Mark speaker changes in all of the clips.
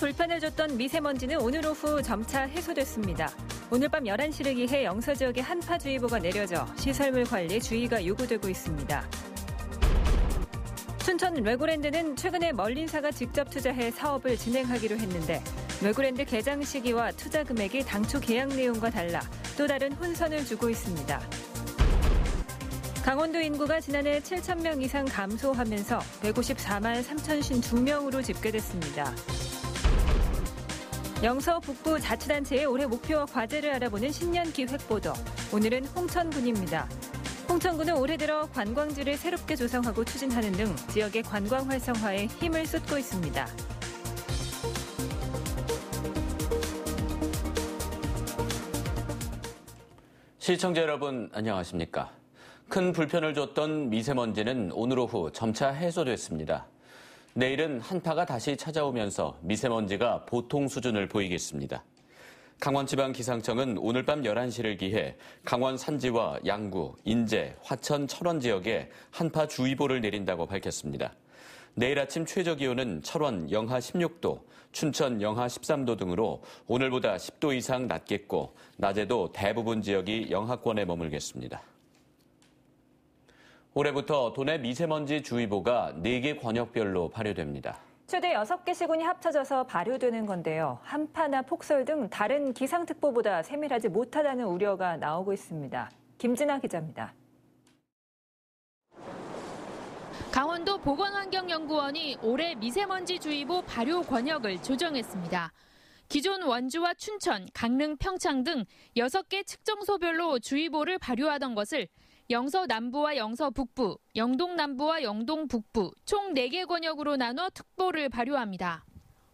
Speaker 1: 불편을 줬던 미세먼지는 오늘 오후 점차 해소됐습니다. 오늘 밤 11시를 기해 영서 지역에 한파주의보가 내려져 시설물 관리에 주의가 요구되고 있습니다. 춘천 레고랜드는 최근에 멀린사가 직접 투자해 사업을 진행하기로 했는데 레고랜드 개장 시기와 투자 금액이 당초 계약 내용과 달라 또 다른 혼선을 주고 있습니다. 강원도 인구가 지난해 7,000명 이상 감소하면서 154만 3,052명으로 집계됐습니다. 영서 북부 자치단체의 올해 목표와 과제를 알아보는 신년 기획보도. 오늘은 홍천군입니다. 홍천군은 올해 들어 관광지를 새롭게 조성하고 추진하는 등 지역의 관광 활성화에 힘을 쏟고 있습니다.
Speaker 2: 시청자 여러분, 안녕하십니까? 큰 불편을 줬던 미세먼지는 오늘 오후 점차 해소됐습니다. 내일은 한파가 다시 찾아오면서 미세먼지가 보통 수준을 보이겠습니다. 강원지방기상청은 오늘 밤 11시를 기해 강원 산지와 양구, 인제, 화천, 철원 지역에 한파주의보를 내린다고 밝혔습니다. 내일 아침 최저기온은 철원 영하 16도, 춘천 영하 13도 등으로 오늘보다 10도 이상 낮겠고 낮에도 대부분 지역이 영하권에 머물겠습니다. 올해부터 도내 미세먼지 주의보가 4개 권역별로 발효됩니다.
Speaker 1: 최대 6개 시군이 합쳐져서 발효되는 건데요. 한파나 폭설 등 다른 기상특보보다 세밀하지 못하다는 우려가 나오고 있습니다. 김진아 기자입니다.
Speaker 3: 강원도 보건환경연구원이 올해 미세먼지 주의보 발효 권역을 조정했습니다. 기존 원주와 춘천, 강릉, 평창 등 6개 측정소별로 주의보를 발효하던 것을 영서 남부와 영서 북부, 영동 남부와 영동 북부 총 4개 권역으로 나눠 특보를 발효합니다.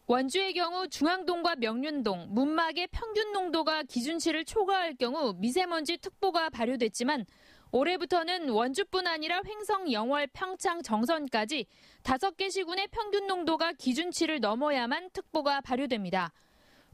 Speaker 3: 원주의 경우 중앙동과 명륜동, 문막의 평균 농도가 기준치를 초과할 경우 미세먼지 특보가 발효됐지만 올해부터는 원주뿐 아니라 횡성, 영월, 평창, 정선까지 5개 시군의 평균 농도가 기준치를 넘어야만 특보가 발효됩니다.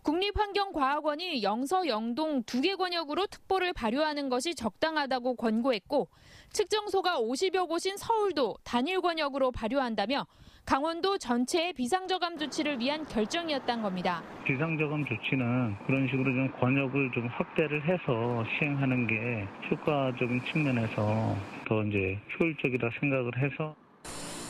Speaker 3: 국립환경과학원이 영서, 영동 2개 권역으로 특보를 발효하는 것이 적당하다고 권고했고 측정소가 50여 곳인 서울도 단일 권역으로 발효한다며 강원도 전체의 비상저감 조치를 위한 결정이었단 겁니다.
Speaker 4: 비상저감 조치는 그런 식으로 좀 권역을 좀 확대를 해서 시행하는 게 효과적인 측면에서 더 이제 효율적이다 생각을 해서.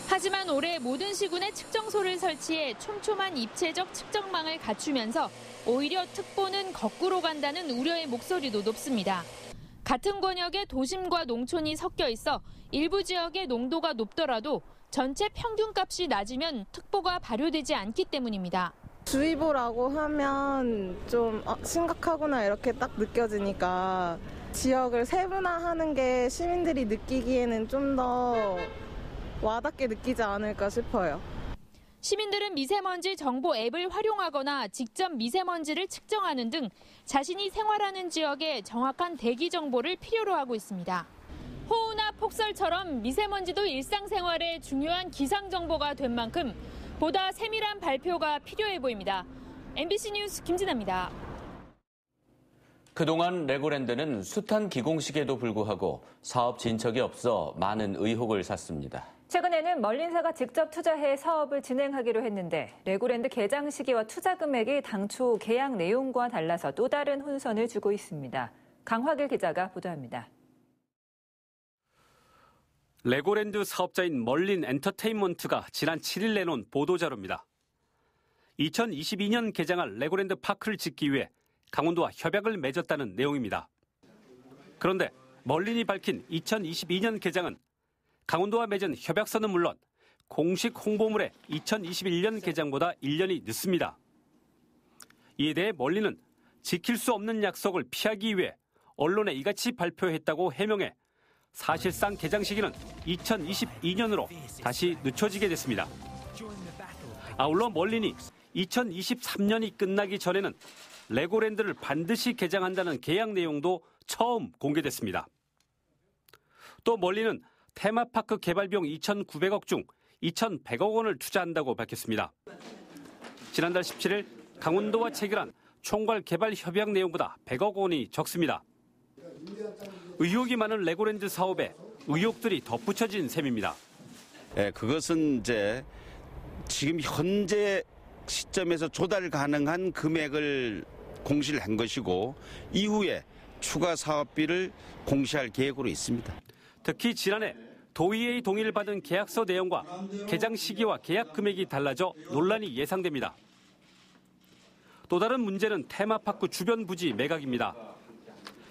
Speaker 3: 하지만 올해 모든 시군에 측정소를 설치해 촘촘한 입체적 측정망을 갖추면서 오히려 특보는 거꾸로 간다는 우려의 목소리도 높습니다. 같은 권역에 도심과 농촌이 섞여 있어 일부 지역의 농도가 높더라도 전체 평균값이 낮으면 특보가 발효되지 않기 때문입니다.
Speaker 5: 주의보라고 하면 좀 심각하구나 이렇게 딱 느껴지니까 지역을 세분화하는 게 시민들이 느끼기에는 좀 더 와닿게 느끼지 않을까 싶어요.
Speaker 3: 시민들은 미세먼지 정보 앱을 활용하거나 직접 미세먼지를 측정하는 등 자신이 생활하는 지역의 정확한 대기 정보를 필요로 하고 있습니다. 호우나 폭설처럼 미세먼지도 일상생활에 중요한 기상정보가 된 만큼 보다 세밀한 발표가 필요해 보입니다. MBC 뉴스 김진아입니다.
Speaker 2: 그동안 레고랜드는 숱한 기공식에도 불구하고 사업 진척이 없어 많은 의혹을 샀습니다.
Speaker 1: 최근에는 멀린사가 직접 투자해 사업을 진행하기로 했는데 레고랜드 개장 시기와 투자 금액이 당초 계약 내용과 달라서 또 다른 혼선을 주고 있습니다. 강화길 기자가 보도합니다.
Speaker 6: 레고랜드 사업자인 멀린 엔터테인먼트가 지난 7일 내놓은 보도자료입니다. 2022년 개장할 레고랜드 파크를 짓기 위해 강원도와 협약을 맺었다는 내용입니다. 그런데 멀린이 밝힌 2022년 개장은 강원도와 맺은 협약서는 물론 공식 홍보물의 2021년 개장보다 1년이 늦습니다. 이에 대해 멀린은 지킬 수 없는 약속을 피하기 위해 언론에 이같이 발표했다고 해명해 사실상 개장 시기는 2022년으로 다시 늦춰지게 됐습니다. 아울러 멀린이 2023년이 끝나기 전에는 레고랜드를 반드시 개장한다는 계약 내용도 처음 공개됐습니다. 또 멀린은 테마파크 개발 비용 2,900억 중 2,100억 원을 투자한다고 밝혔습니다. 지난달 17일 강원도와 체결한 총괄 개발 협약 내용보다 100억 원이 적습니다. 의혹이 많은 레고랜드 사업에 의혹들이 덧붙여진 셈입니다.
Speaker 7: 그것은 이제 지금 현재 시점에서 조달 가능한 금액을 공시를 한 것이고 이후에 추가 사업비를 공시할 계획으로 있습니다.
Speaker 6: 특히 지난해 도의회의 동의를 받은 계약서 내용과 개장 시기와 계약 금액이 달라져 논란이 예상됩니다. 또 다른 문제는 테마파크 주변 부지 매각입니다.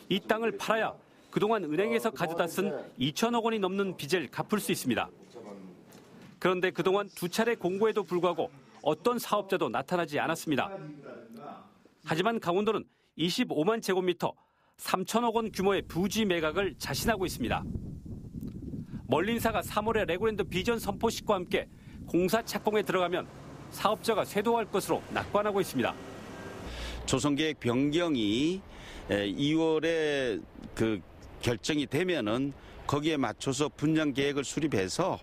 Speaker 6: 이 땅을 팔아야 그동안 은행에서 가져다 쓴 2천억 원이 넘는 빚을 갚을 수 있습니다. 그런데 그동안 두 차례 공고에도 불구하고 어떤 사업자도 나타나지 않았습니다. 하지만 강원도는 25만 제곱미터 3천억 원 규모의 부지 매각을 자신하고 있습니다. 멀린사가 3월에 레고랜드 비전 선포식과 함께 공사 착공에 들어가면 사업자가 쇄도할 것으로 낙관하고 있습니다.
Speaker 7: 조성계획 변경이 2월에 결정이 되면은 거기에 맞춰서 분양 계획을 수립해서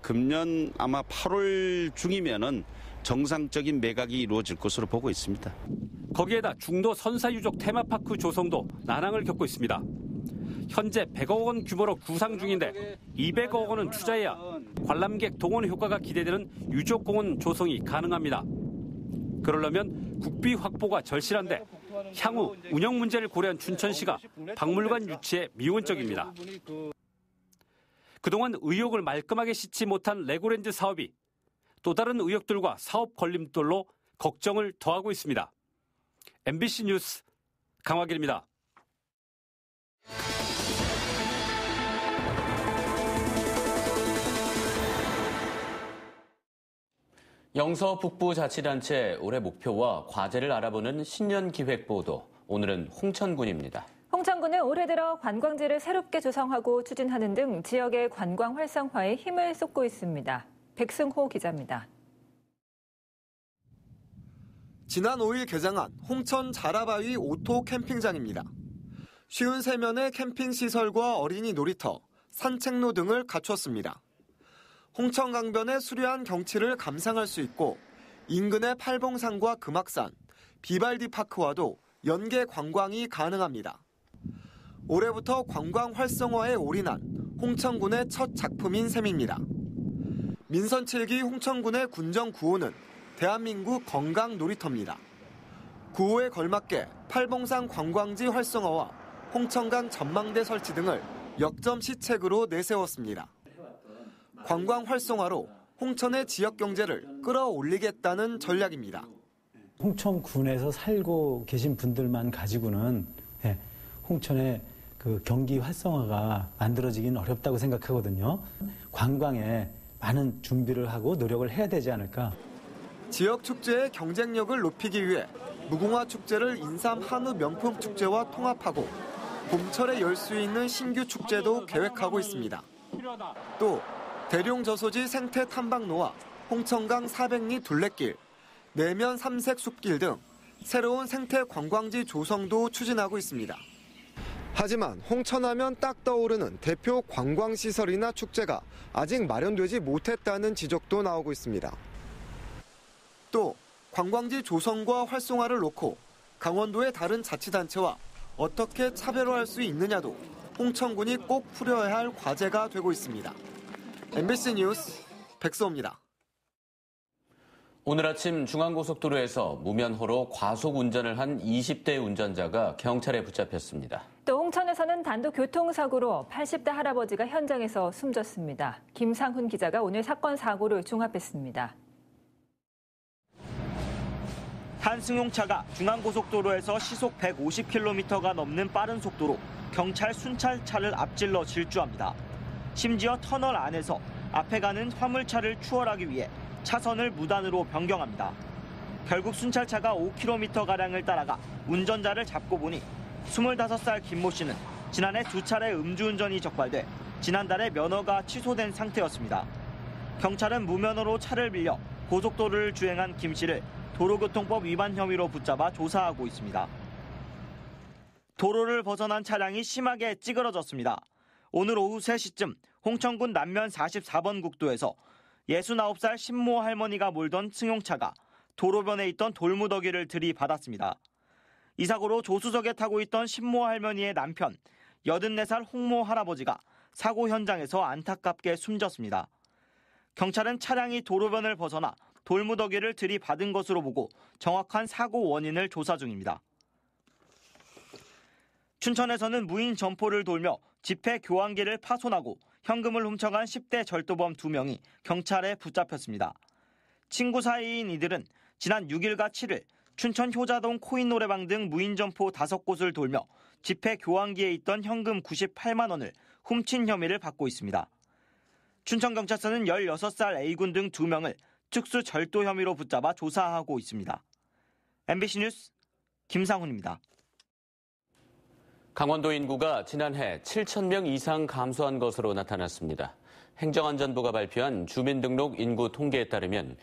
Speaker 7: 금년 아마 8월 중이면은 정상적인 매각이 이루어질 것으로 보고 있습니다.
Speaker 6: 거기에다 중도 선사유적 테마파크 조성도 난항을 겪고 있습니다. 현재 100억 원 규모로 구상 중인데 200억 원은 투자해야 관람객 동원 효과가 기대되는 유적공원 조성이 가능합니다. 그러려면 국비 확보가 절실한데 향후 운영 문제를 고려한 춘천시가 박물관 유치에 미온적입니다. 그동안 의혹을 말끔하게 씻지 못한 레고랜드 사업이 또 다른 의혹들과 사업 걸림돌로 걱정을 더하고 있습니다. MBC 뉴스 강화길입니다.
Speaker 2: 영서북부자치단체 올해 목표와 과제를 알아보는 신년기획보도. 오늘은 홍천군입니다.
Speaker 1: 홍천군은 올해 들어 관광지를 새롭게 조성하고 추진하는 등 지역의 관광 활성화에 힘을 쏟고 있습니다. 백승호 기자입니다.
Speaker 8: 지난 5일 개장한 홍천 자라바위 오토 캠핑장입니다. 53면의 캠핑 시설과 어린이 놀이터, 산책로 등을 갖췄습니다. 홍천 강변의 수려한 경치를 감상할 수 있고 인근의 팔봉산과 금악산, 비발디 파크와도 연계 관광이 가능합니다. 올해부터 관광 활성화에 올인한 홍천군의 첫 작품인 셈입니다. 민선 7기 홍천군의 군정 구호는 대한민국 건강 놀이터입니다. 구호에 걸맞게 팔봉산 관광지 활성화와 홍천강 전망대 설치 등을 역점 시책으로 내세웠습니다. 관광 활성화로 홍천의 지역 경제를 끌어올리겠다는 전략입니다.
Speaker 9: 홍천군에서 살고 계신 분들만 가지고는 홍천의 경기 활성화가 만들어지기는 어렵다고 생각하거든요. 관광에 많은 준비를 하고 노력을 해야 되지 않을까.
Speaker 8: 지역 축제의 경쟁력을 높이기 위해 무궁화 축제를 인삼 한우 명품 축제와 통합하고 봄철에 열 수 있는 신규 축제도 계획하고 있습니다. 또 대룡저소지 생태 탐방로와 홍천강 400리 둘레길, 내면 삼색 숲길 등 새로운 생태 관광지 조성도 추진하고 있습니다.
Speaker 10: 하지만 홍천하면 딱 떠오르는 대표 관광시설이나 축제가 아직 마련되지 못했다는 지적도 나오고 있습니다.
Speaker 8: 또 관광지 조성과 활성화를 놓고 강원도의 다른 자치단체와 어떻게 차별화할 수 있느냐도 홍천군이 꼭 풀어야 할 과제가 되고 있습니다. MBC 뉴스 백수호입니다.
Speaker 2: 오늘 아침 중앙고속도로에서 무면허로 과속 운전을 한 20대 운전자가 경찰에 붙잡혔습니다.
Speaker 1: 또 홍천에서는 단독 교통사고로 80대 할아버지가 현장에서 숨졌습니다. 김상훈 기자가 오늘 사건 사고를 종합했습니다.
Speaker 11: 한 승용차가 중앙고속도로에서 시속 150km가 넘는 빠른 속도로 경찰 순찰차를 앞질러 질주합니다. 심지어 터널 안에서 앞에 가는 화물차를 추월하기 위해 차선을 무단으로 변경합니다. 결국 순찰차가 5km가량을 따라가 운전자를 잡고 보니 25살 김모 씨는 지난해 2차례 음주운전이 적발돼 지난달에 면허가 취소된 상태였습니다. 경찰은 무면허로 차를 빌려 고속도로를 주행한 김 씨를 도로교통법 위반 혐의로 붙잡아 조사하고 있습니다. 도로를 벗어난 차량이 심하게 찌그러졌습니다. 오늘 오후 3시쯤 홍천군 남면 44번 국도에서 69살 신모 할머니가 몰던 승용차가 도로변에 있던 돌무더기를 들이받았습니다. 이 사고로 조수석에 타고 있던 신모 할머니의 남편 84살 홍모 할아버지가 사고 현장에서 안타깝게 숨졌습니다. 경찰은 차량이 도로변을 벗어나 돌무더기를 들이받은 것으로 보고 정확한 사고 원인을 조사 중입니다. 춘천에서는 무인 점포를 돌며 지폐 교환기를 파손하고 현금을 훔쳐간 10대 절도범 2명이 경찰에 붙잡혔습니다. 친구 사이인 이들은 지난 6일과 7일 춘천 효자동 코인 노래방 등 무인 점포 5곳을 돌며 지폐 교환기에 있던 현금 98만 원을 훔친 혐의를 받고 있습니다. 춘천경찰서는 16살 A군 등 2명을 특수 절도 혐의로 붙잡아 조사하고 있습니다. MBC 뉴스 김상훈입니다.
Speaker 2: 강원도 인구가 지난해 7,000명 이상 감소한 것으로 나타났습니다. 행정안전부가 발표한 주민등록 인구 통계에 따르면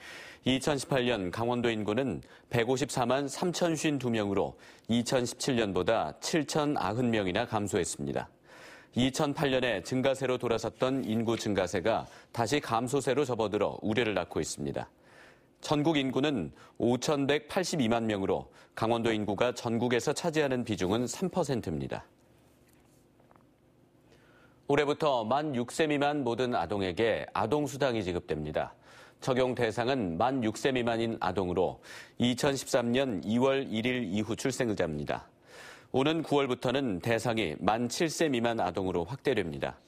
Speaker 2: 2018년 강원도 인구는 154만 3,052명으로 2017년보다 7,090명이나 감소했습니다. 2008년에 증가세로 돌아섰던 인구 증가세가 다시 감소세로 접어들어 우려를 낳고 있습니다. 전국 인구는 5,182만 명으로 강원도 인구가 전국에서 차지하는 비중은 3%입니다. 올해부터 만 6세 미만 모든 아동에게 아동수당이 지급됩니다. 적용 대상은 만 6세 미만인 아동으로 2013년 2월 1일 이후 출생자입니다. 오는 9월부터는 대상이 만 7세 미만 아동으로 확대됩니다.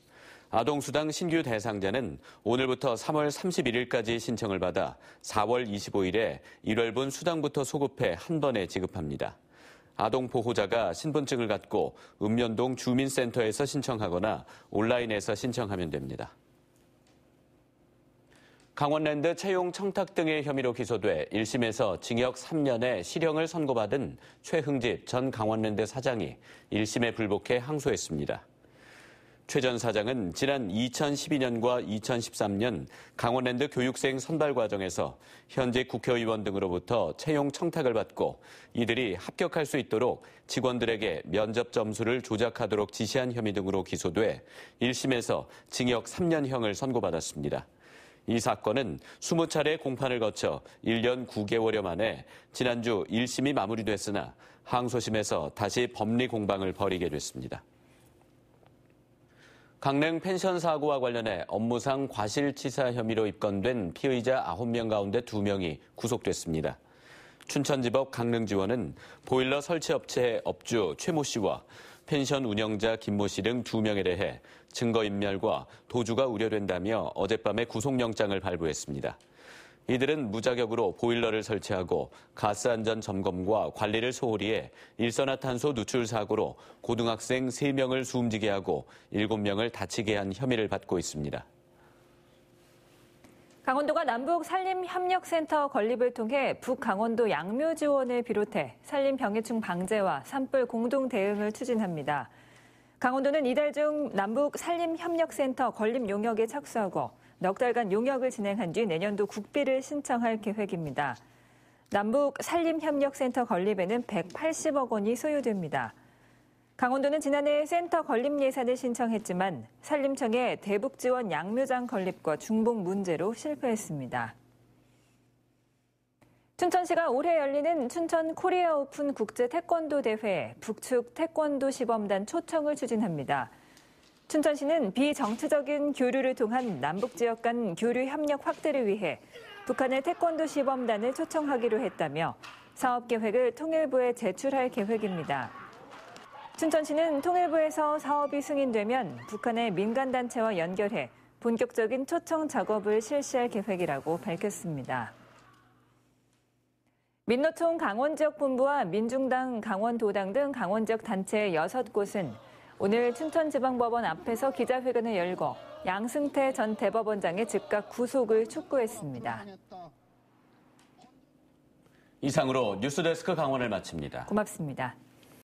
Speaker 2: 아동수당 신규 대상자는 오늘부터 3월 31일까지 신청을 받아 4월 25일에 1월분 수당부터 소급해 한 번에 지급합니다. 아동 보호자가 신분증을 갖고 읍면동 주민센터에서 신청하거나 온라인에서 신청하면 됩니다. 강원랜드 채용 청탁 등의 혐의로 기소돼 1심에서 징역 3년에 실형을 선고받은 최흥집 전 강원랜드 사장이 1심에 불복해 항소했습니다. 최 전 사장은 지난 2012년과 2013년 강원랜드 교육생 선발 과정에서 현직 국회의원 등으로부터 채용 청탁을 받고 이들이 합격할 수 있도록 직원들에게 면접 점수를 조작하도록 지시한 혐의 등으로 기소돼 1심에서 징역 3년형을 선고받았습니다. 이 사건은 20차례 공판을 거쳐 1년 9개월여 만에 지난주 1심이 마무리됐으나 항소심에서 다시 법리 공방을 벌이게 됐습니다. 강릉 펜션 사고와 관련해 업무상 과실치사 혐의로 입건된 피의자 9명 가운데 2명이 구속됐습니다. 춘천지법 강릉지원은 보일러 설치업체 업주 최모 씨와 펜션 운영자 김모 씨 등 2명에 대해 증거인멸과 도주가 우려된다며 어젯밤에 구속영장을 발부했습니다. 이들은 무자격으로 보일러를 설치하고 가스안전 점검과 관리를 소홀히 해 일산화탄소 누출 사고로 고등학생 3명을 숨지게 하고 7명을 다치게 한 혐의를 받고 있습니다.
Speaker 1: 강원도가 남북 산림협력센터 건립을 통해 북강원도 양묘 지원을 비롯해 산림 병해충 방제와 산불 공동 대응을 추진합니다. 강원도는 이달 중 남북 산림협력센터 건립 용역에 착수하고 넉 달간 용역을 진행한 뒤 내년도 국비를 신청할 계획입니다. 남북 산림협력센터 건립에는 180억 원이 소요됩니다. 강원도는 지난해 센터 건립 예산을 신청했지만 산림청의 대북지원 양묘장 건립과 중복 문제로 실패했습니다. 춘천시가 올해 열리는 춘천 코리아 오픈 국제 태권도 대회에 북측 태권도 시범단 초청을 추진합니다. 춘천시는 비정치적인 교류를 통한 남북 지역 간 교류 협력 확대를 위해 북한의 태권도 시범단을 초청하기로 했다며 사업 계획을 통일부에 제출할 계획입니다. 춘천시는 통일부에서 사업이 승인되면 북한의 민간단체와 연결해 본격적인 초청 작업을 실시할 계획이라고 밝혔습니다. 민노총 강원지역본부와 민중당, 강원도당 등 강원지역 단체 6곳은 오늘 춘천지방법원 앞에서 기자회견을 열고 양승태 전 대법원장의 즉각 구속을 촉구했습니다.
Speaker 2: 이상으로 뉴스데스크 강원을 마칩니다.
Speaker 1: 고맙습니다.